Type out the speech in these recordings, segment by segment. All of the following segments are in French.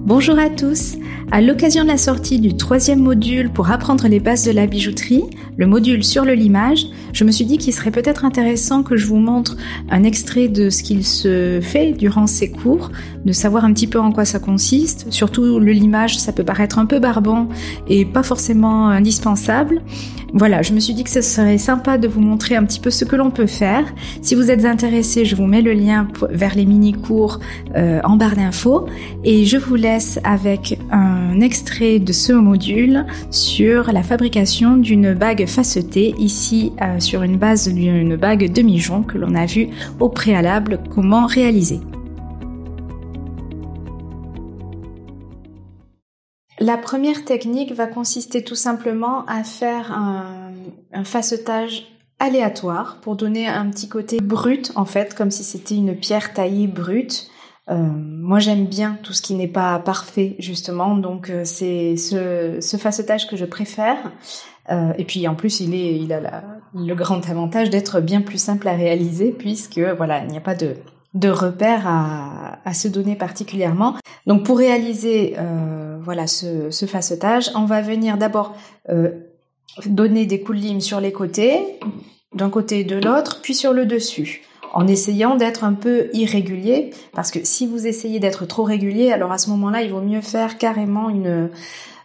Bonjour à tous. À l'occasion de la sortie du 3e module pour apprendre les bases de la bijouterie, le module sur le limage, je me suis dit qu'il serait peut-être intéressant que je vous montre un extrait de ce qu'il se fait durant ces cours, de savoir un petit peu en quoi ça consiste. Surtout le limage, ça peut paraître un peu barbant et pas forcément indispensable. Voilà, je me suis dit que ce serait sympa de vous montrer un petit peu ce que l'on peut faire. Si vous êtes intéressés, je vous mets le lien vers les mini-cours en barre d'infos et je vous laisse avec un extrait de ce module sur la fabrication d'une bague facetée, ici sur une base d'une bague demi-jonc que l'on a vu au préalable comment réaliser. La première technique va consister tout simplement à faire un facetage aléatoire pour donner un petit côté brut en fait, comme si c'était une pierre taillée brute. Moi j'aime bien tout ce qui n'est pas parfait justement, donc c'est ce facetage que je préfère. Et puis en plus il a le grand avantage d'être bien plus simple à réaliser puisque voilà, il n'y a pas de repères à se donner particulièrement. Donc pour réaliser voilà ce facetage, on va venir d'abord donner des coups de lime sur les côtés, d'un côté et de l'autre, puis sur le dessus, en essayant d'être un peu irrégulier, parce que si vous essayez d'être trop régulier, alors à ce moment-là, il vaut mieux faire carrément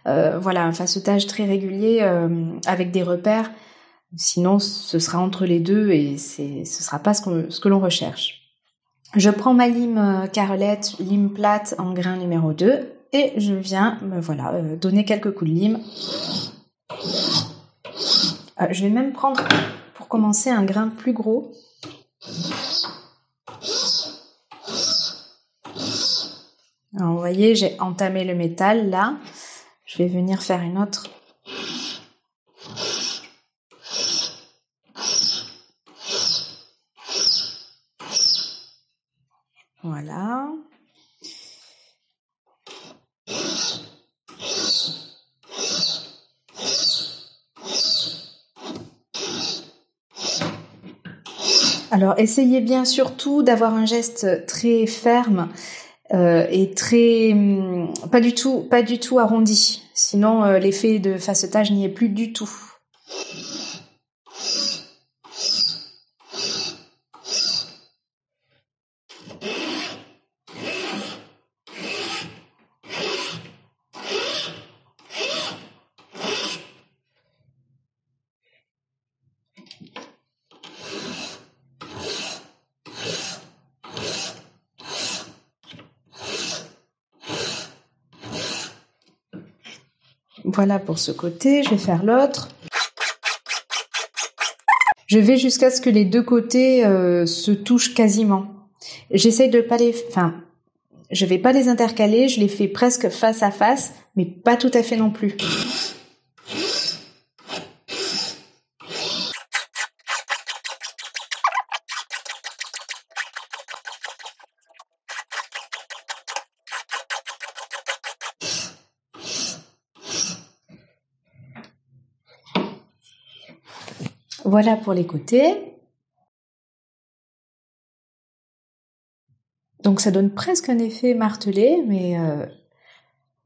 un facetage très régulier avec des repères, sinon ce sera entre les deux et ce sera pas ce que l'on recherche. Je prends ma lime carrelette, lime plate en grain numéro 2 et je viens donner quelques coups de lime. Je vais même prendre pour commencer un grain plus gros. Alors, vous voyez, j'ai entamé le métal là. Je vais venir faire une autre. Voilà. Alors, essayez bien surtout d'avoir un geste très ferme et très pas du tout arrondi. Sinon, l'effet de facetage n'y est plus du tout. Voilà pour ce côté, je vais faire l'autre. Je vais jusqu'à ce que les deux côtés se touchent quasiment. J'essaye de pas je vais pas les intercaler, je les fais presque face à face, mais pas tout à fait non plus. Voilà pour les côtés. Donc ça donne presque un effet martelé, mais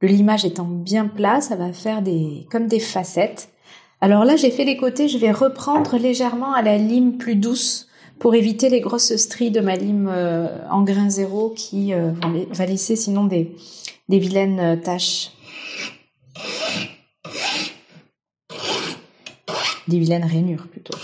le limage étant bien plat, ça va faire comme des facettes. Alors là, j'ai fait les côtés, je vais reprendre légèrement à la lime plus douce pour éviter les grosses stries de ma lime en grain zéro qui va laisser sinon des vilaines taches. Des vilaines rainures plutôt.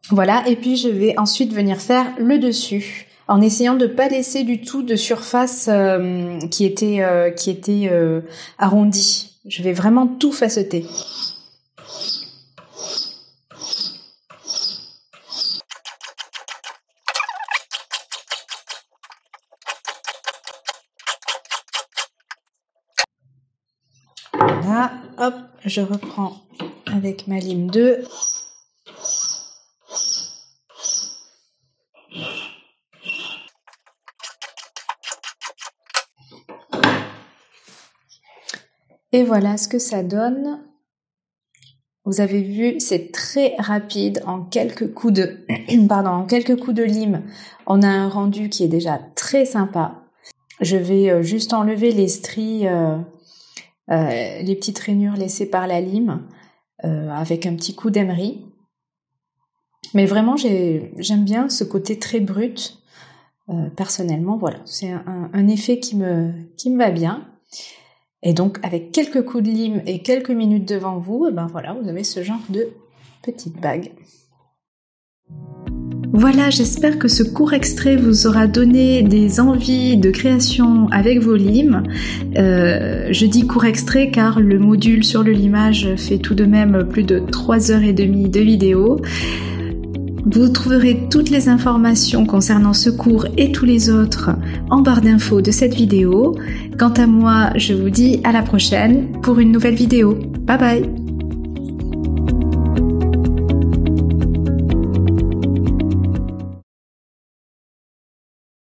Voilà, et puis je vais ensuite venir faire le dessus, en essayant de pas laisser du tout de surface qui était arrondie. Je vais vraiment tout faceter. Voilà, hop, je reprends avec ma lime 2. Et voilà ce que ça donne. Vous avez vu, c'est très rapide. En quelques coups de lime, on a un rendu qui est déjà très sympa. Je vais juste enlever les stries, les petites rainures laissées par la lime, avec un petit coup d'emery. Mais vraiment, j'aime bien ce côté très brut. Personnellement, voilà, c'est un effet qui me va bien. Et donc, avec quelques coups de lime et quelques minutes devant vous, et ben voilà, vous avez ce genre de petite bague. Voilà, j'espère que ce court extrait vous aura donné des envies de création avec vos limes. Je dis court extrait car le module sur le limage fait tout de même plus de 3h30 de vidéo. Vous trouverez toutes les informations concernant ce cours et tous les autres en barre d'infos de cette vidéo. Quant à moi, je vous dis à la prochaine pour une nouvelle vidéo. Bye bye!